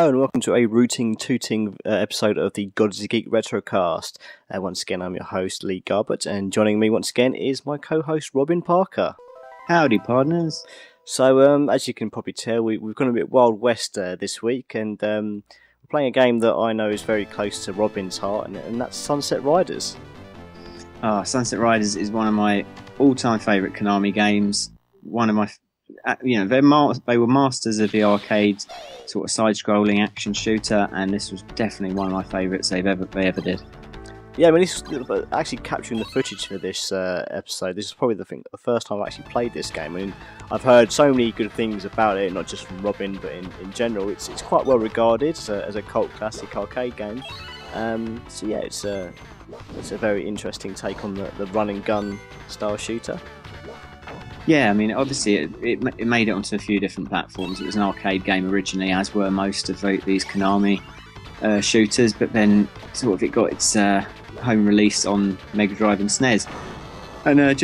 Hello and welcome to a rooting tooting episode of the God is a Geek Retrocast. Once again, I'm your host, Lee Garbett, and joining me once again is my co-host, Robin Parker. Howdy, partners. So, as you can probably tell, we've gone a bit Wild West this week, and we're playing a game that I know is very close to Robin's heart, and that's Sunset Riders. Sunset Riders is one of my all-time favourite Konami games. One of my, they were masters of the arcade sort of side-scrolling action shooter, and this was definitely one of my favourites they ever did. Yeah, I mean, actually capturing the footage for this episode. This is probably the first time I've actually played this game. I mean, I've heard so many good things about it, not just from Robin, but in general, it's quite well regarded as a cult classic arcade game. So yeah, it's a very interesting take on the run and gun style shooter. Yeah, I mean, obviously it made it onto a few different platforms. It was an arcade game originally, as were most of these Konami shooters, but then sort of it got its home release on Mega Drive and SNES. And I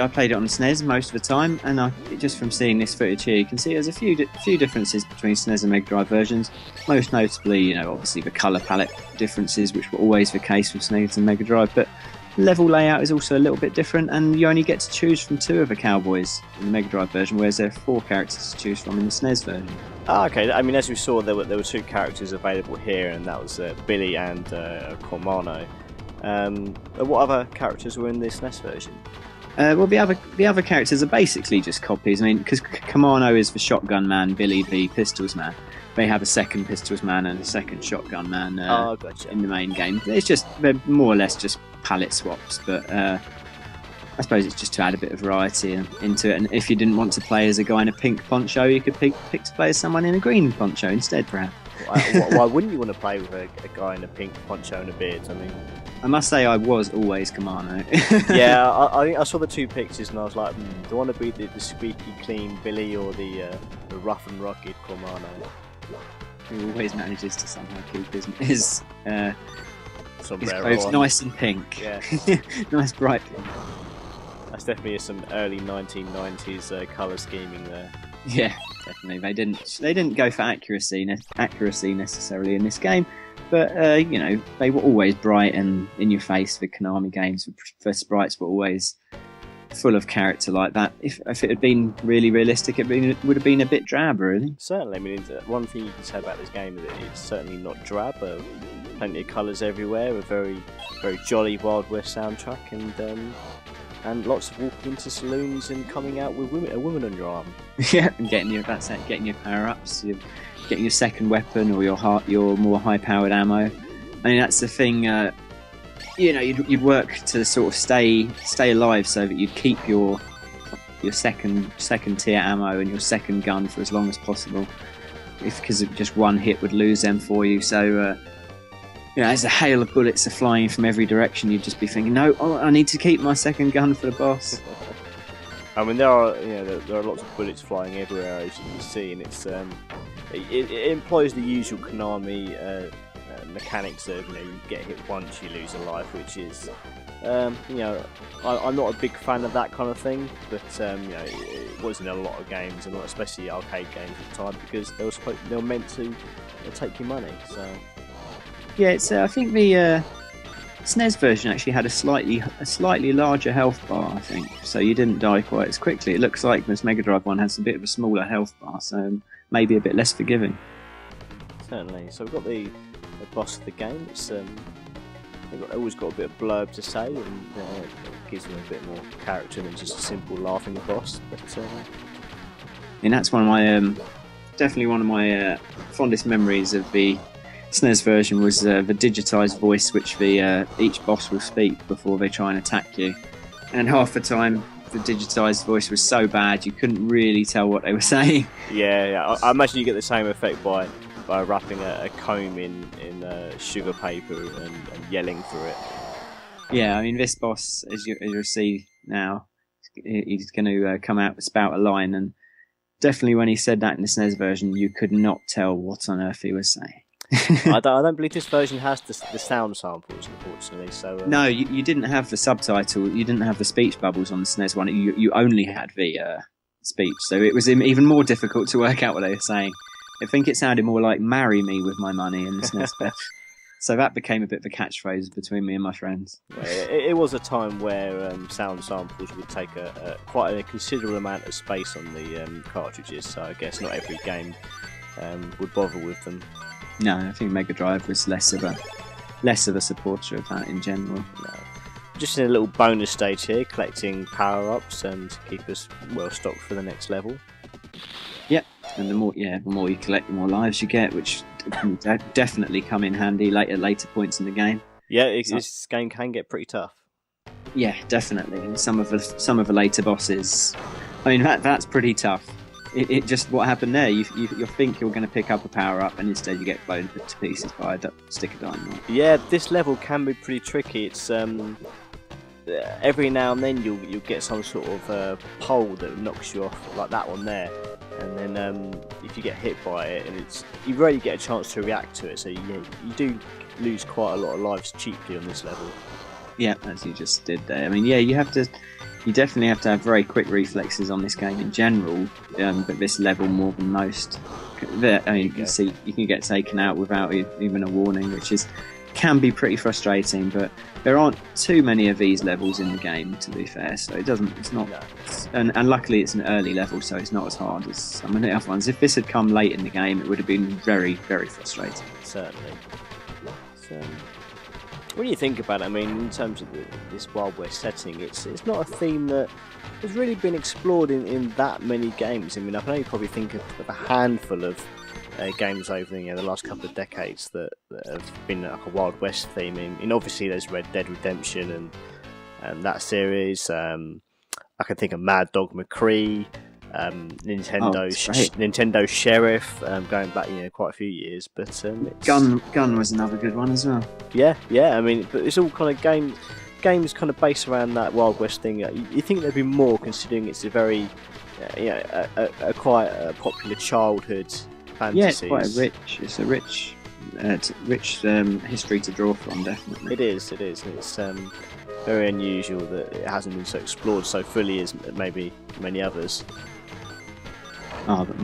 played it on the SNES most of the time, and just from seeing this footage here, you can see there's a few differences between SNES and Mega Drive versions. Most notably, obviously the colour palette differences, which were always the case with SNES and Mega Drive, but level layout is also a little bit different, and you only get to choose from 2 of the cowboys in the Mega Drive version, whereas there are 4 characters to choose from in the SNES version. Okay. I mean, as we saw, there were 2 characters available here, and that was Billy and Cormano. What other characters were in the SNES version? Well, the other characters are basically just copies. I mean, because Cormano is the shotgun man, Billy the pistols man. They have a second pistols man and a second shotgun man gotcha. in the main game. They're more or less just palette swaps, but I suppose it's just to add a bit of variety into it. And if you didn't want to play as a guy in a pink poncho, you could pick to play as someone in a green poncho instead, perhaps. Why wouldn't you want to play with a guy in a pink poncho and a beard? I mean, I must say I was always Cormano. Yeah, I think I saw the 2 pictures and I was like, do I want to be the squeaky clean Billy or the rough and rugged Cormano? Who always manages to somehow keep his sombrero on. Nice and pink. Yeah. Nice bright pink. That's definitely some early 1990s colour scheming there. Yeah, definitely. They didn't go for accuracy necessarily in this game, but they were always bright and in your face. The Konami games, the sprites were always full of character like that. If it had been really realistic, it would have been a bit drab, really. Certainly. I mean, one thing you can say about this game is that it's certainly not drab. Plenty of colours everywhere, a very, very jolly Wild West soundtrack, and lots of walking into saloons and coming out with a woman on your arm. Yeah, and getting your power-ups, getting your second weapon or your more high-powered ammo. I mean, that's the thing. You'd work to sort of stay alive so that you'd keep your second tier ammo and your second gun for as long as possible. Because just one hit would lose them for you. So, as a hail of bullets are flying from every direction, you'd just be thinking, no, I need to keep my second gun for the boss. I mean, there are lots of bullets flying everywhere, as you can see, and it employs the usual Konami mechanics of you get hit once, you lose a life, which is I'm not a big fan of that kind of thing, but it was in a lot of games, and especially arcade games at the time, because they were meant to take your money. So yeah, I think the SNES version actually had a slightly larger health bar, I think, so you didn't die quite as quickly. It looks like this Mega Drive one has a bit of a smaller health bar, so maybe a bit less forgiving. Certainly. So we've got the boss of the game. It's always got a bit of blurb to say, and it gives them a bit more character than just a simple laughing boss. But and that's definitely one of my fondest memories of the SNES version was the digitised voice which each boss will speak before they try and attack you. And half the time, the digitised voice was so bad you couldn't really tell what they were saying. Yeah. I imagine you get the same effect by wrapping a comb in sugar paper and yelling through it. Yeah, I mean, this boss, as you'll see now, he's going to come out and spout a line, and definitely when he said that in the SNES version, you could not tell what on earth he was saying. I don't believe this version has the sound samples, unfortunately. So no, you didn't have the subtitle, you didn't have the speech bubbles on the SNES one. You only had the speech, so it was even more difficult to work out what they were saying. I think it sounded more like "marry me with my money" in the SNES version. So that became a bit of a catchphrase between me and my friends. It was a time where sound samples would take quite a considerable amount of space on the cartridges, so I guess not every game would bother with them. No, I think Mega Drive was less of a supporter of that in general. No. Just in a little bonus stage here, collecting power-ups and keep us well stocked for the next level. Yep, and the more you collect, the more lives you get, which can definitely come in handy at later points in the game. Yeah, this game can get pretty tough. Yeah, definitely. And some of the later bosses, I mean, that's pretty tough. It just what happened there. You think you're going to pick up a power up, and instead you get blown to pieces by a stick of dynamite. Yeah, this level can be pretty tricky. It's every now and then you'll get some sort of pole that knocks you off, like that one there. And then if you get hit by it, and you rarely get a chance to react to it, so you do lose quite a lot of lives cheaply on this level. Yeah, as you just did there. I mean, yeah, you definitely have to have very quick reflexes on this game in general, but this level more than most. I mean, you can get taken out without even a warning, which can be pretty frustrating. But there aren't too many of these levels in the game, to be fair. So it's not. No. And luckily it's an early level, so it's not as hard as some of the other ones. If this had come late in the game, it would have been very, very frustrating. Certainly. When you think about it, I mean, in terms of this Wild West setting, it's not a theme that has really been explored in that many games. I mean, I can only probably think of a handful of games over the last couple of decades that have been like a Wild West theme. And obviously there's Red Dead Redemption and that series. I can think of Mad Dog McCree, Nintendo Sheriff, going back quite a few years. But Gun was another good one as well. Yeah. I mean, but it's all kind of games kind of based around that Wild West thing. You think there'd be more, considering it's a very quite a popular childhood fantasy. Yeah, it's a rich history to draw from, definitely. It is. And it's very unusual that it hasn't been so explored so fully as maybe many others. Oh, but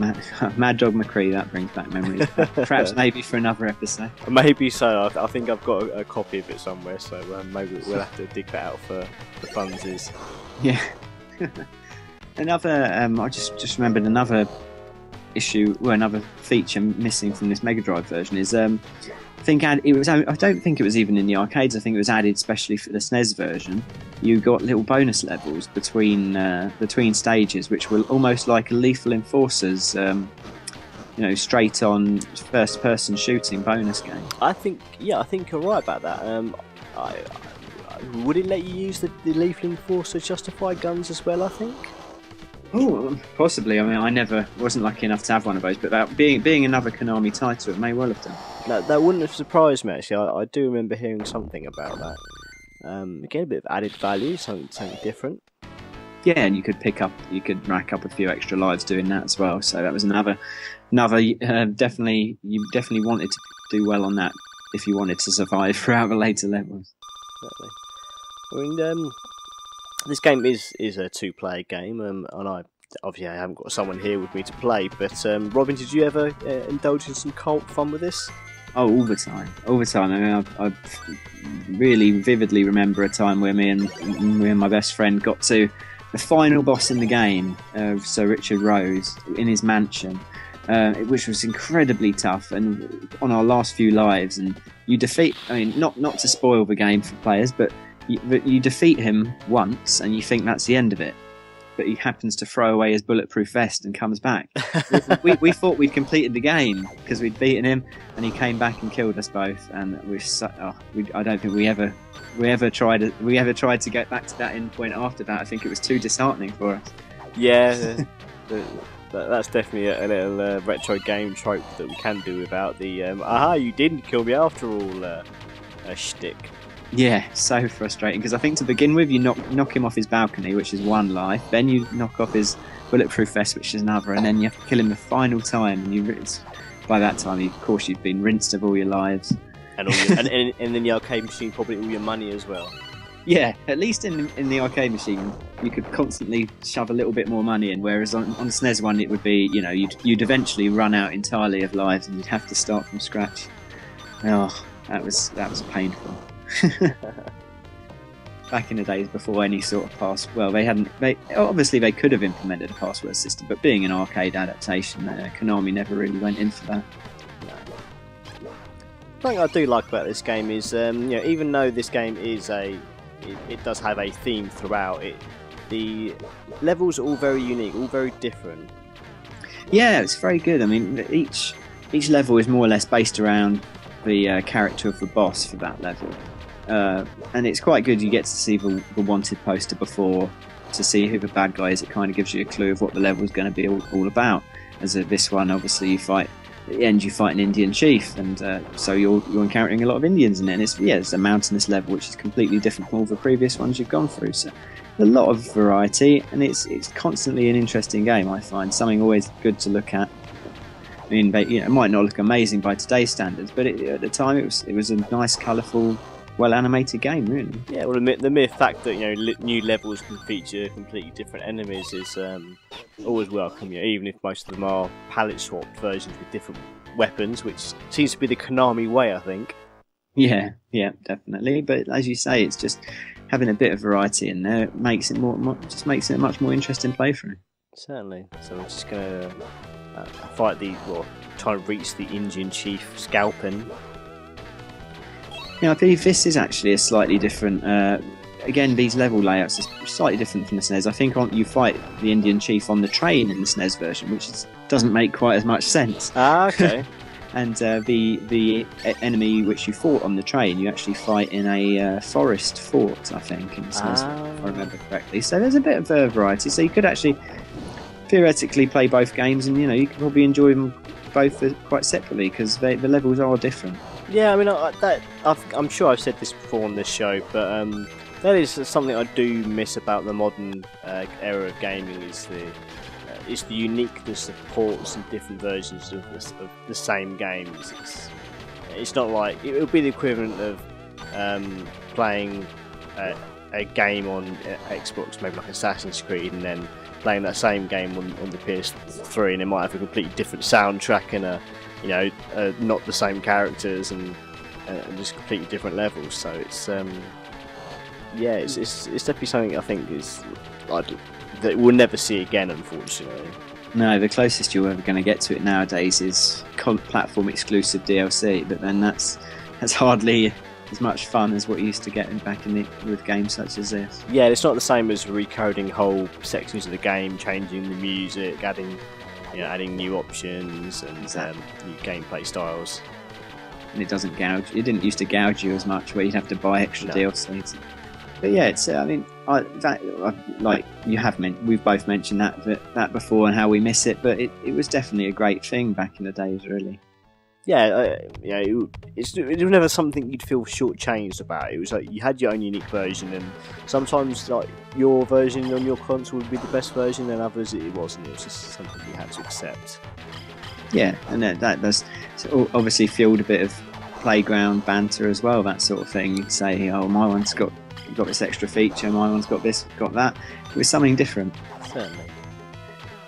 Mad Dog McCree, that brings back memories. Perhaps maybe for another episode. Maybe so. I think I've got a copy of it somewhere, so maybe we'll have to dig that out for the funsies. Yeah. I just remembered another issue, another feature missing from this Mega Drive version is I don't think it was even in the arcades. I think it was added specially for the SNES version. You got little bonus levels between stages, which were almost like a Lethal Enforcer's, straight on first person shooting bonus game. I think you're right about that. Would it let you use the Lethal Enforcer justified guns as well? I think. Oh, possibly. I mean, I wasn't lucky enough to have one of those, but that being another Konami title, it may well have done. No, that wouldn't have surprised me, actually. I do remember hearing something about that. Again, a bit of added value, something different. Yeah, and you could rack up a few extra lives doing that as well. So that was another. Definitely, you definitely wanted to do well on that if you wanted to survive throughout the later levels. Exactly. I mean, this game is a two-player game, and I haven't got someone here with me to play. But Robin, did you ever indulge in some co-op fun with this? Oh, all the time. I mean, I really vividly remember a time where me and my best friend got to the final boss in the game, Sir Richard Rose, in his mansion, which was incredibly tough. And on our last few lives, and you defeat. I mean, not to spoil the game for players, but you defeat him once, and you think that's the end of it. But he happens to throw away his bulletproof vest and comes back. we thought we'd completed the game because we'd beaten him, and he came back and killed us both. And I don't think we ever tried to get back to that end point after that. I think it was too disheartening for us. Yeah, that's definitely a little retro game trope that we can do without the "aha, you didn't kill me after all" shtick. Yeah, so frustrating, because I think to begin with you knock him off his balcony, which is one life, then you knock off his bulletproof vest, which is another, and then you have to kill him the final time, and by that time, of course, you've been rinsed of all your lives. And then the arcade machine, probably all your money as well. Yeah, at least in the arcade machine, you could constantly shove a little bit more money in. Whereas on the SNES one, it would be, you know, you'd eventually run out entirely of lives, and you'd have to start from scratch. Oh, that was painful. Back in the days before any sort of they obviously they could have implemented a password system, but being an arcade adaptation, Konami never really went in for that. The thing I do like about this game is, you know, even though this game is it does have a theme throughout it, the levels are all very unique, all very different. Yeah, it's very good. I mean, each level is more or less based around the character of the boss for that level, and it's quite good. You get to see the wanted poster before to see who the bad guy is. It kind of gives you a clue of what the level is going to be all about. As this one, obviously, at the end you fight an Indian chief, and so you're encountering a lot of Indians in it. And it's a mountainous level, which is completely different from all the previous ones you've gone through. So a lot of variety, and it's constantly an interesting game. I find something always good to look at. I mean, it might not look amazing by today's standards, but at the time it was a nice, colourful, well-animated game, really. Yeah, well, the mere fact that, you know, new levels can feature completely different enemies is always welcome. You know, even if most of them are palette-swapped versions with different weapons, which seems to be the Konami way, I think. Yeah, definitely. But as you say, it's just having a bit of variety in there makes it a much more interesting playthrough. Certainly. So we're just gonna try and reach the Indian chief scalping. Yeah, I believe this is actually a slightly different. Again, these level layouts are slightly different from the SNES. I think you fight the Indian chief on the train in the SNES version, which doesn't make quite as much sense. Ah, okay. And the enemy which you fought on the train, you actually fight in a forest fort, I think, in the SNES, if I remember correctly. So there's a bit of a variety. So you could actually theoretically play both games, and you could probably enjoy them both quite separately because the levels are different. Yeah, I mean, I'm sure I've said this before on this show, but that is something I do miss about the modern era of gaming is the uniqueness of ports and different versions of the same games. It's not like it would be the equivalent of playing a game on Xbox, maybe like Assassin's Creed, and then playing that same game on the PS3, and it might have a completely different soundtrack and not the same characters and just completely different levels. So it's definitely something I think that we'll never see again, unfortunately. No, the closest you're ever going to get to it nowadays is platform exclusive DLC, but then that's hardly as much fun as what you used to get with games such as this. Yeah, it's not the same as recoding whole sections of the game, changing the music, adding new options and new gameplay styles. And it doesn't gouge. It didn't used to gouge you as much, where you'd have to buy extra DLCs. But yeah, it's. I mean, we've both mentioned that before and how we miss it. But it was definitely a great thing back in the days, really. Yeah, it was never something you'd feel shortchanged about. It was like you had your own unique version, and sometimes like your version on your console would be the best version, and others it wasn't. It was just something you had to accept. Yeah, and that does obviously fueled a bit of playground banter as well. That sort of thing. You'd say, "Oh, my one's got this extra feature. My one's got this, got that." It was something different. Certainly.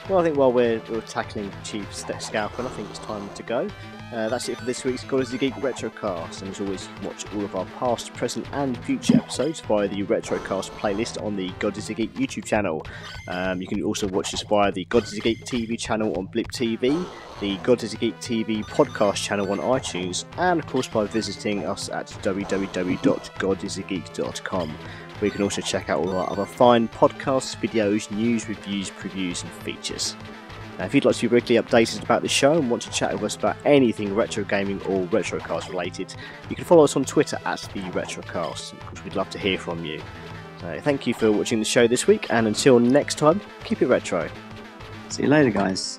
Well, I think while we're tackling Chief Scalping, I think it's time to go. That's it for this week's God is the Geek Retrocast, and as always, you can watch all of our past, present and future episodes via the Retrocast playlist on the God is the Geek YouTube channel. You can also watch us via the God is the Geek TV channel on Blip TV, the God is the Geek TV podcast channel on iTunes, and of course by visiting us at www.godisthegeek.com, where you can also check out all our other fine podcasts, videos, news, reviews, previews and features. Now, if you'd like to be regularly updated about the show and want to chat with us about anything retro gaming or Retrocast related, you can follow us on Twitter at the Retrocast. Of course, we'd love to hear from you. So thank you for watching the show this week, and until next time, keep it retro. See you later, guys.